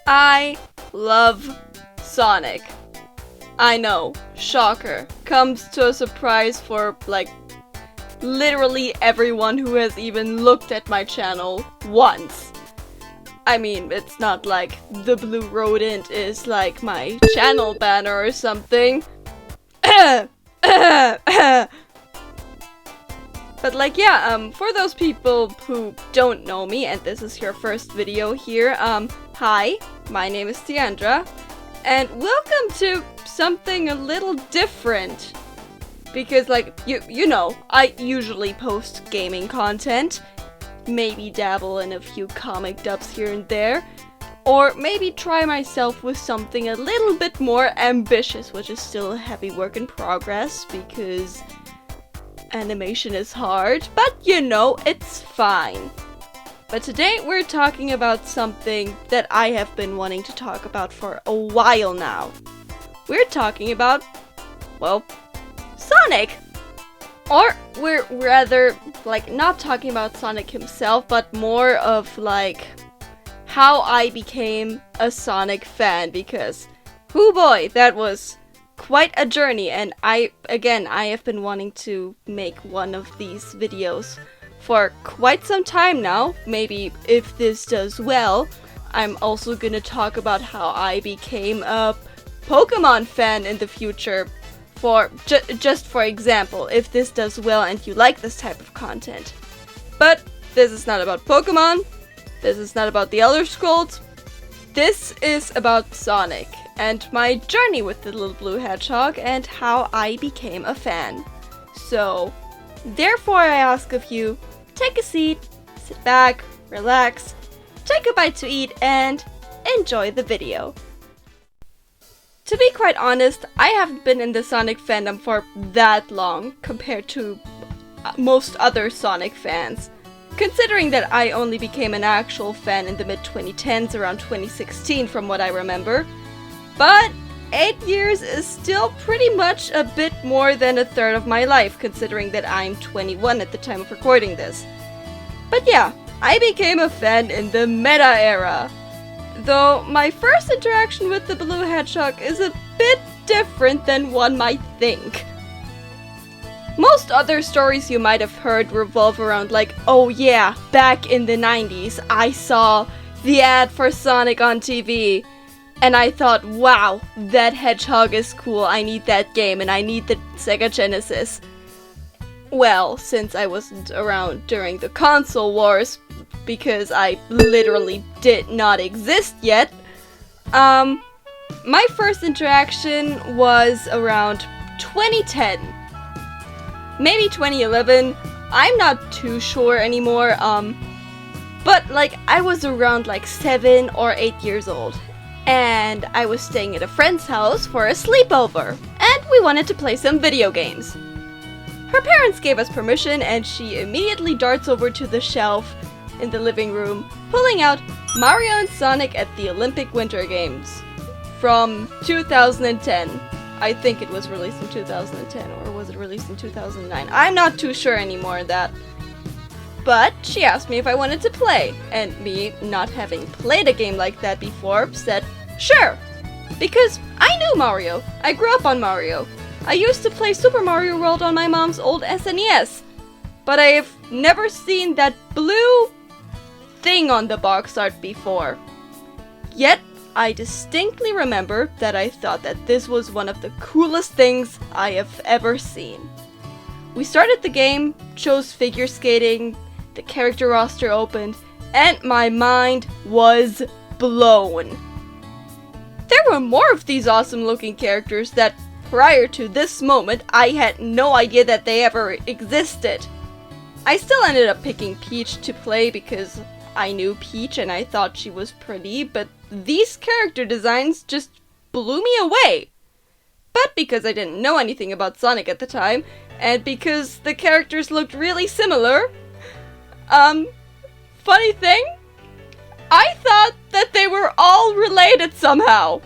I love Sonic. I know, shocker. Comes to a surprise for, like, literally everyone who has even looked at my channel once. I mean, it's not like the blue rodent is like my channel banner or something. But like, yeah, for those people who don't know me and this is your first video here, hi, my name is Deandra, and welcome to something a little different. Because like, you know, I usually post gaming content, maybe dabble in a few comic dubs here and there, or maybe try myself with something a little bit more ambitious, which is still a heavy work in progress, because animation is hard, but you know, it's fine. But today we're talking about something that I have been wanting to talk about for a while now. We're talking about, well, Sonic! Or we're rather, like, not talking about Sonic himself, but more of, like, how I became a Sonic fan, because, hoo boy, that was quite a journey, and I have been wanting to make one of these videos for quite some time now. Maybe if this does well, I'm also gonna talk about how I became a Pokemon fan in the future. For just for example, if this does well and you like this type of content. But this is not about Pokemon, this is not about the Elder Scrolls, this is about Sonic and my journey with the little blue hedgehog and how I became a fan. So, therefore I ask of you, take a seat, sit back, relax, take a bite to eat, and enjoy the video. To be quite honest, I haven't been in the Sonic fandom for that long compared to most other Sonic fans, considering that I only became an actual fan in the mid-2010s, around 2016 from what I remember. But 8 years is still pretty much a bit more than a third of my life, considering that I'm 21 at the time of recording this. But yeah, I became a fan in the Meta era. Though my first interaction with the blue hedgehog is a bit different than one might think. Most other stories you might have heard revolve around like, oh yeah, back in the 90s I saw the ad for Sonic on TV and I thought, wow, that hedgehog is cool, I need that game and I need the Sega Genesis. Well, since I wasn't around during the console wars, because I literally did not exist yet, my first interaction was around 2010. Maybe 2011, I'm not too sure anymore, but like I was around like 7 or 8 years old, and I was staying at a friend's house for a sleepover, and we wanted to play some video games. Her parents gave us permission, and she immediately darts over to the shelf in the living room, pulling out Mario and Sonic at the Olympic Winter Games from 2010. I think it was released in 2010, or was it released in 2009? I'm not too sure anymore of that. But she asked me if I wanted to play, and me, not having played a game like that before, said, sure! Because I knew Mario. I grew up on Mario. I used to play Super Mario World on my mom's old SNES. But I have never seen that blue thing on the box art before. Yet, I distinctly remember that I thought that this was one of the coolest things I have ever seen. We started the game, chose figure skating, the character roster opened, and my mind was blown. There were more of these awesome looking characters that, prior to this moment, I had no idea that they ever existed. I still ended up picking Peach to play because I knew Peach and I thought she was pretty, but these character designs just blew me away. But because I didn't know anything about Sonic at the time, and because the characters looked really similar, funny thing, I thought that they were all related somehow.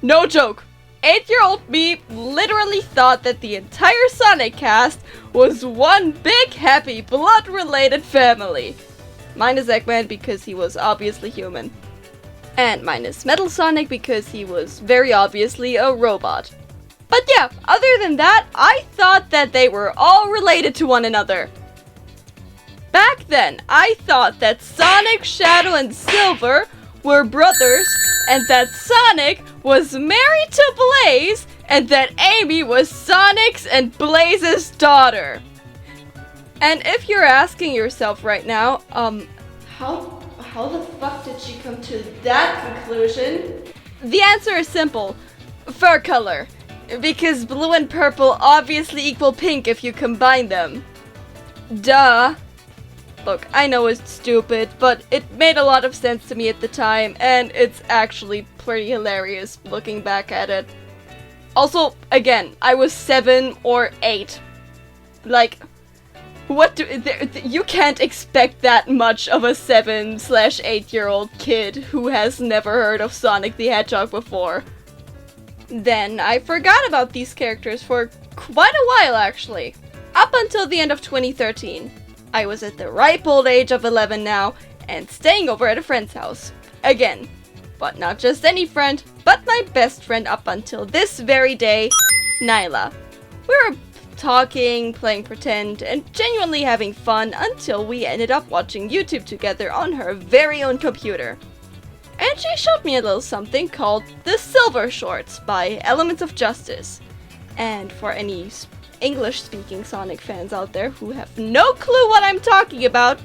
No joke. 8-year-old me literally thought that the entire Sonic cast was one big happy blood-related family. Minus Eggman because he was obviously human. And minus Metal Sonic because he was very obviously a robot. But yeah, other than that, I thought that they were all related to one another. Back then, I thought that Sonic, Shadow, and Silver were brothers, and that Sonic was married to Blaze, and that Amy was Sonic's and Blaze's daughter. And if you're asking yourself right now, how the fuck did she come to that conclusion? The answer is simple. Fur color. Because blue and purple obviously equal pink if you combine them. Duh. Look, I know it's stupid, but it made a lot of sense to me at the time, and it's actually pretty hilarious looking back at it. Also, again, I was 7 or 8. Like, you can't expect that much of a 7/8-year-old kid who has never heard of Sonic the Hedgehog before. Then I forgot about these characters for quite a while actually, up until the end of 2013. I was at the ripe old age of 11 now, and staying over at a friend's house. Again. But not just any friend, but my best friend up until this very day, Nyla. We were talking, playing pretend, and genuinely having fun until we ended up watching YouTube together on her very own computer. And she showed me a little something called The Silver Shorts by Elements of Justice. And for any English-speaking Sonic fans out there who have no clue what I'm talking about,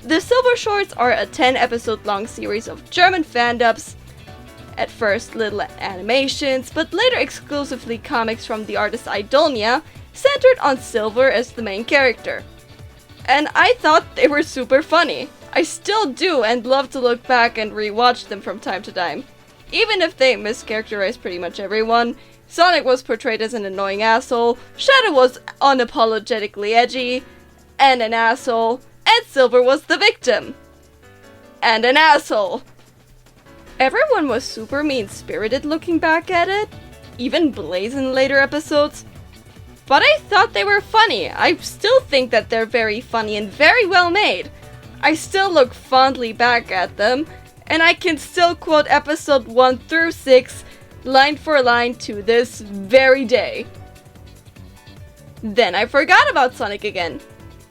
The Silver Shorts are a 10-episode long series of German fan-dubs. At first little animations, but later exclusively comics from the artist Idolnia, centered on Silver as the main character. And I thought they were super funny. I still do and love to look back and rewatch them from time to time. Even if they mischaracterize pretty much everyone, Sonic was portrayed as an annoying asshole, Shadow was unapologetically edgy, and an asshole, and Silver was the victim. And an asshole. Everyone was super mean-spirited looking back at it, even Blaze in later episodes. But I thought they were funny. I still think that they're very funny and very well made. I still look fondly back at them, and I can still quote episode 1 through 6, line for line to this very day. Then I forgot about Sonic again,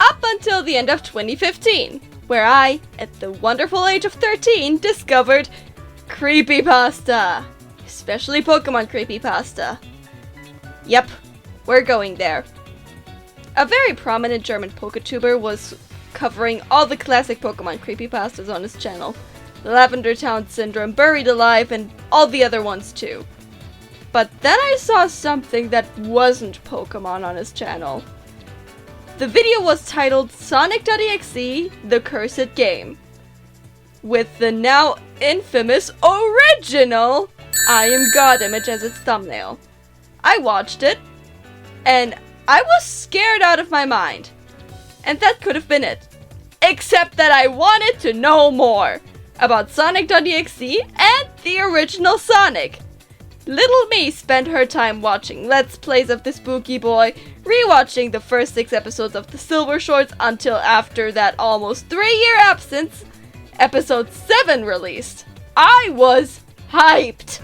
up until the end of 2015, where I, at the wonderful age of 13, discovered creepypasta, especially Pokemon creepypasta. Yep, we're going there. A very prominent German PokeTuber was covering all the classic Pokemon creepypastas on his channel. Lavender Town Syndrome, Buried Alive, and all the other ones too. But then I saw something that wasn't Pokemon on his channel. The video was titled Sonic.exe, The Cursed Game, with the now infamous original I Am God image as its thumbnail. I watched it, and I was scared out of my mind. And that could have been it. Except that I wanted to know more about Sonic.exe and the original Sonic. Little me spent her time watching Let's Plays of the Spooky Boy, rewatching the first 6 episodes of the Silver Shorts until after that almost 3-year absence, episode 7 released. I was hyped!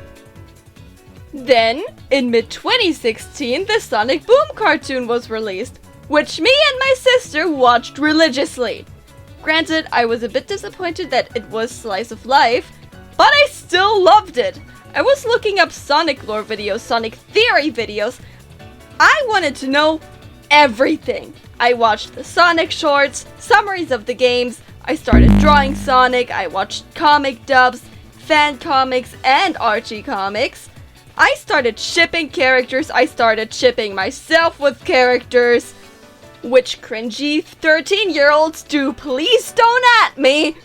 Then, in mid-2016, the Sonic Boom cartoon was released, which me and my sister watched religiously. Granted, I was a bit disappointed that it was slice of life, but I still loved it. I was looking up Sonic lore videos, Sonic theory videos. I wanted to know everything. I watched the Sonic shorts, summaries of the games, I started drawing Sonic, I watched comic dubs, fan comics, and Archie comics. I started shipping characters, I started shipping myself with characters. Which cringy 13-year-olds do, please don't at me!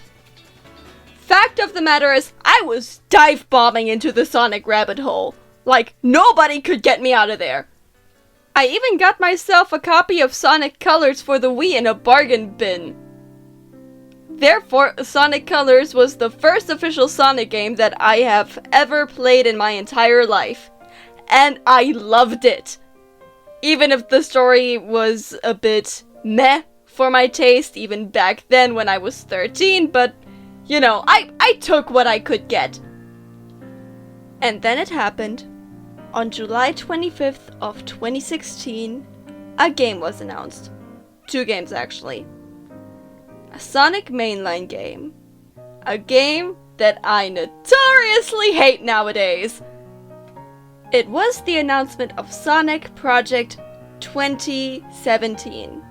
Fact of the matter is, I was dive bombing into the Sonic rabbit hole. Like, nobody could get me out of there. I even got myself a copy of Sonic Colors for the Wii in a bargain bin. Therefore, Sonic Colors was the first official Sonic game that I have ever played in my entire life. And I loved it. Even if the story was a bit meh for my taste, even back then when I was 13, but, you know, I took what I could get. And then it happened. On July 25th of 2016, a game was announced. 2 games actually. A Sonic mainline game. A game that I notoriously hate nowadays. It was the announcement of Sonic Project 2017.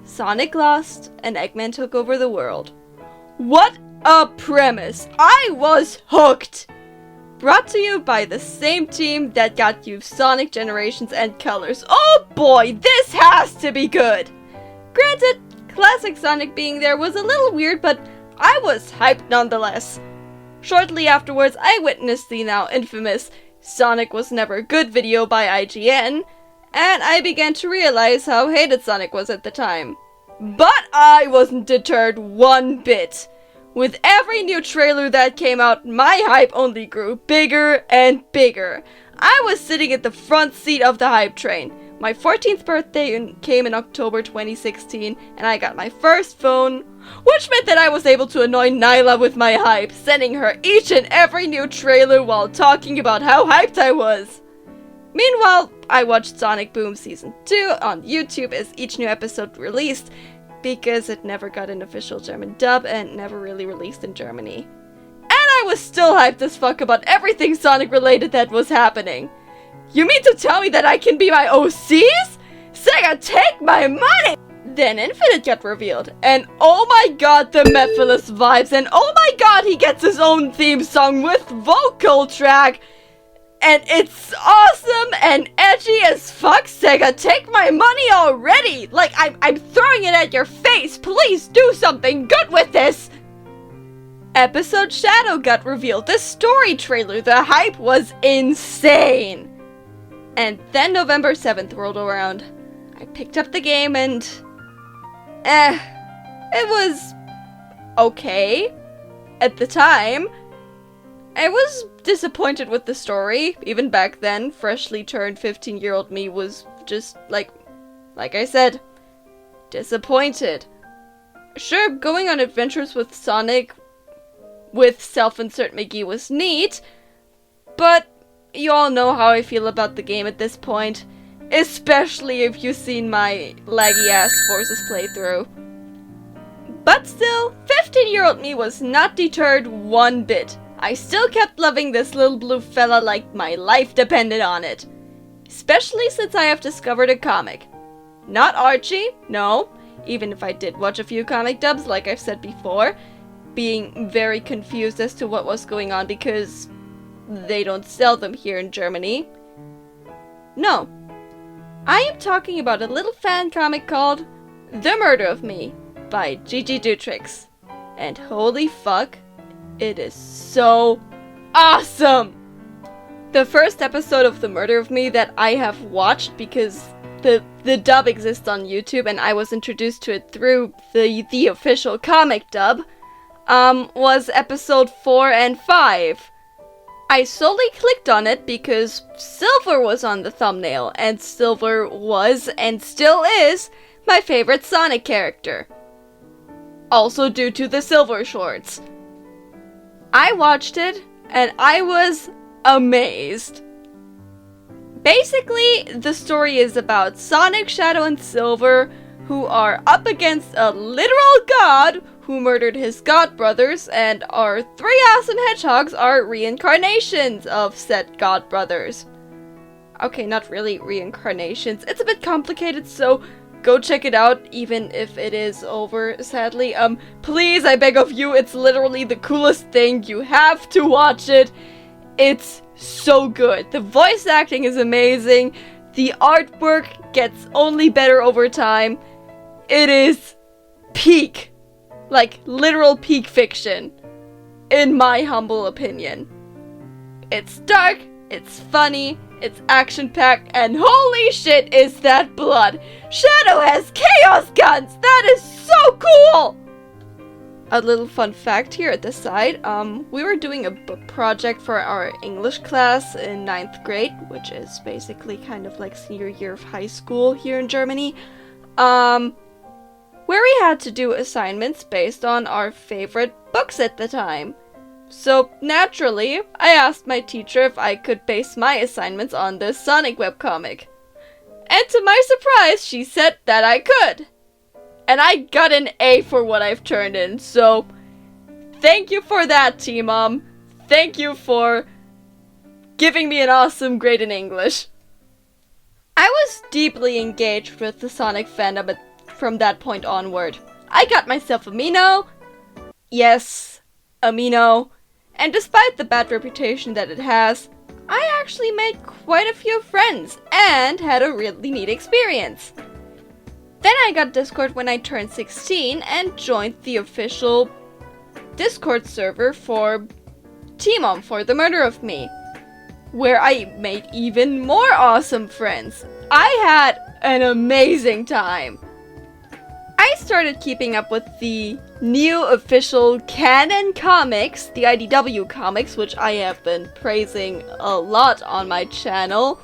Sonic lost and Eggman took over the world. What a premise! I was hooked! Brought to you by the same team that got you Sonic Generations and Colors. Oh boy, this has to be good! Granted, classic Sonic being there was a little weird, but I was hyped nonetheless. Shortly afterwards, I witnessed the now infamous Sonic Was Never Good video by IGN, and I began to realize how hated Sonic was at the time. But I wasn't deterred one bit. With every new trailer that came out, my hype only grew bigger and bigger. I was sitting at the front seat of the hype train. My 14th birthday came in October 2016, and I got my first phone, which meant that I was able to annoy Nyla with my hype, sending her each and every new trailer while talking about how hyped I was. Meanwhile, I watched Sonic Boom Season 2 on YouTube as each new episode released, because it never got an official German dub and never really released in Germany. And I was still hyped as fuck about everything Sonic related that was happening. You mean to tell me that I can be my OCs? Sega, take my money! Then Infinite got revealed, and oh my god, the Mephiles vibes, and oh my god, he gets his own theme song with vocal track, and it's awesome and edgy as fuck. Sega, take my money already! Like, I'm throwing it at your face. Please do something good with this! Episode Shadow got revealed, the story trailer. The hype was insane. And then November 7th rolled around. I picked up the game and... it was... okay. At the time. I was disappointed with the story. Even back then, freshly turned 15-year-old me was just, like I said, disappointed. Sure, going on adventures with Sonic with self-insert McGee was neat, but you all know how I feel about the game at this point, especially if you've seen my laggy-ass Forces playthrough. But still, 15-year-old me was not deterred one bit. I still kept loving this little blue fella like my life depended on it. Especially since I have discovered a comic. Not Archie, no, even if I did watch a few comic dubs like I've said before, being very confused as to what was going on because they don't sell them here in Germany. No. I am talking about a little fan comic called The Murder of Me by Gigi Dutrix. And holy fuck, it is so awesome! The first episode of The Murder of Me that I have watched, because the dub exists on YouTube and I was introduced to it through the official comic dub, was episode 4 and 5. I solely clicked on it because Silver was on the thumbnail, and Silver was, and still is, my favorite Sonic character. Also due to the Silver shorts. I watched it, and I was amazed. Basically, the story is about Sonic, Shadow, and Silver, who are up against a literal god who murdered his god brothers, and our 3 awesome hedgehogs are reincarnations of said god brothers. Okay, not really reincarnations. It's a bit complicated, so go check it out, even if it is over, sadly. Please, I beg of you, it's literally the coolest thing. You have to watch it. It's so good. The voice acting is amazing. The artwork gets only better over time. It is peak. Like, literal peak fiction. In my humble opinion. It's dark, it's funny, it's action-packed, and holy shit is that blood! Shadow has chaos guns! That is so cool! A little fun fact here at the side, we were doing a book project for our English class in 9th grade, which is basically kind of like senior year of high school here in Germany, where we had to do assignments based on our favorite books at the time. So naturally, I asked my teacher if I could base my assignments on this Sonic webcomic. And to my surprise, she said that I could. And I got an A for what I've turned in, so thank you for that, TMOM. Thank you for giving me an awesome grade in English. I was deeply engaged with the Sonic fandom from that point onward. I got myself a Mino. Yes, a Mino. And despite the bad reputation that it has, I actually made quite a few friends and had a really neat experience. Then I got Discord when I turned 16 and joined the official Discord server for TMOM, for the murder of me, where I made even more awesome friends. I had an amazing time. I started keeping up with the new official canon comics, the IDW comics, which I have been praising a lot on my channel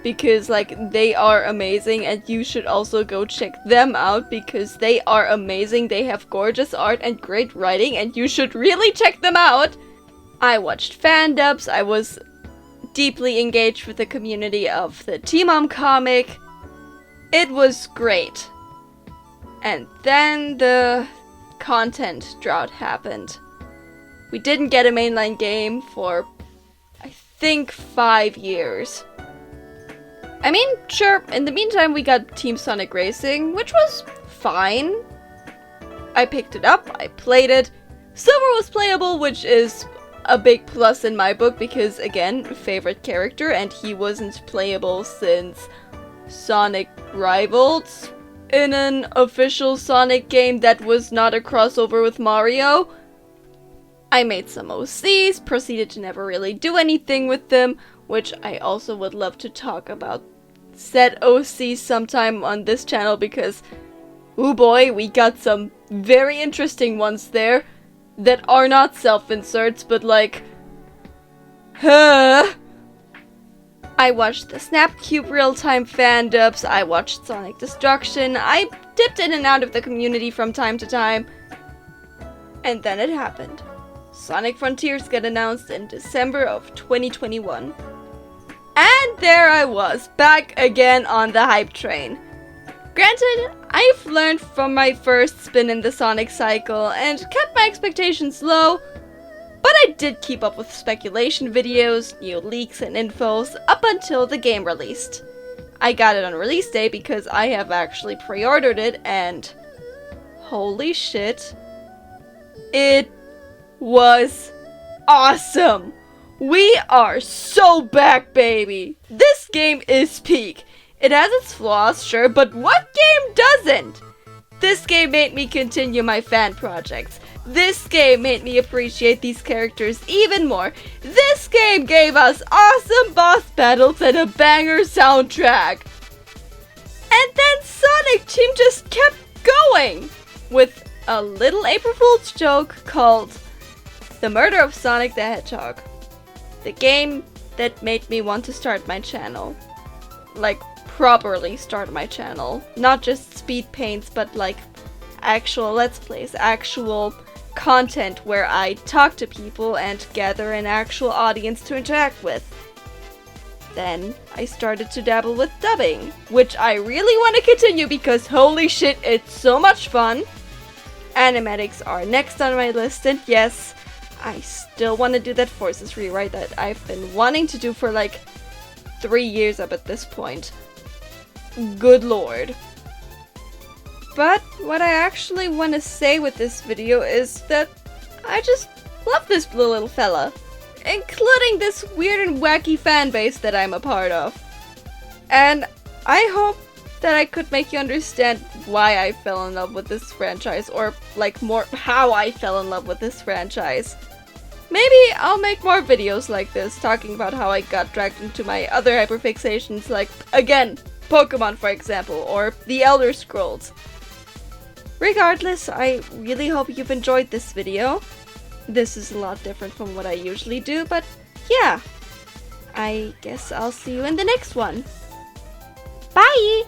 because they are amazing and you should also go check them out because they are amazing. They have gorgeous art and great writing and you should really check them out. I watched fan dubs, I was deeply engaged with the community of the TMOM comic. It was great. And then the content drought happened. We didn't get a mainline game for, I think, 5 years. I mean, sure, in the meantime we got Team Sonic Racing, which was fine. I picked it up, I played it. Silver was playable, which is a big plus in my book because, again, favorite character, and he wasn't playable since Sonic Rivals in an official Sonic game that was not a crossover with Mario. I made some OCs, proceeded to never really do anything with them, which I also would love to talk about said OCs sometime on this channel because, oh boy, we got some very interesting ones there that are not self-inserts, but I watched the Snapcube real-time fan dubs, I watched Sonic Destruction, I dipped in and out of the community from time to time, and then it happened. Sonic Frontiers got announced in December of 2021. And there I was, back again on the hype train. Granted, I've learned from my first spin in the Sonic cycle and kept my expectations low, but I did keep up with speculation videos, new leaks and infos up until the game released. I got it on release day because I have actually pre-ordered it and holy shit, it was awesome! We are so back, baby! This game is peak. It has its flaws, sure, but what game doesn't? This game made me continue my fan projects. This game made me appreciate these characters even more. This game gave us awesome boss battles and a banger soundtrack. And then Sonic Team just kept going with a little April Fool's joke called The Murder of Sonic the Hedgehog. The game that made me want to start my channel. Properly start my channel. Not just speed paints, but actual Let's Plays, actual content where I talk to people and gather an actual audience to interact with. Then I started to dabble with dubbing, which I really want to continue because holy shit, it's so much fun. Animatics are next on my list, and yes, I still want to do that Forces rewrite that I've been wanting to do for 3 years up at this point. Good lord. But what I actually want to say with this video is that I just love this little fella, including this weird and wacky fan base that I'm a part of. And I hope that I could make you understand why I fell in love with this franchise, or more how I fell in love with this franchise. Maybe I'll make more videos like this, talking about how I got dragged into my other hyperfixations, again, Pokemon for example, or the Elder Scrolls. Regardless, I really hope you've enjoyed this video. This is a lot different from what I usually do, but yeah. I guess I'll see you in the next one. Bye!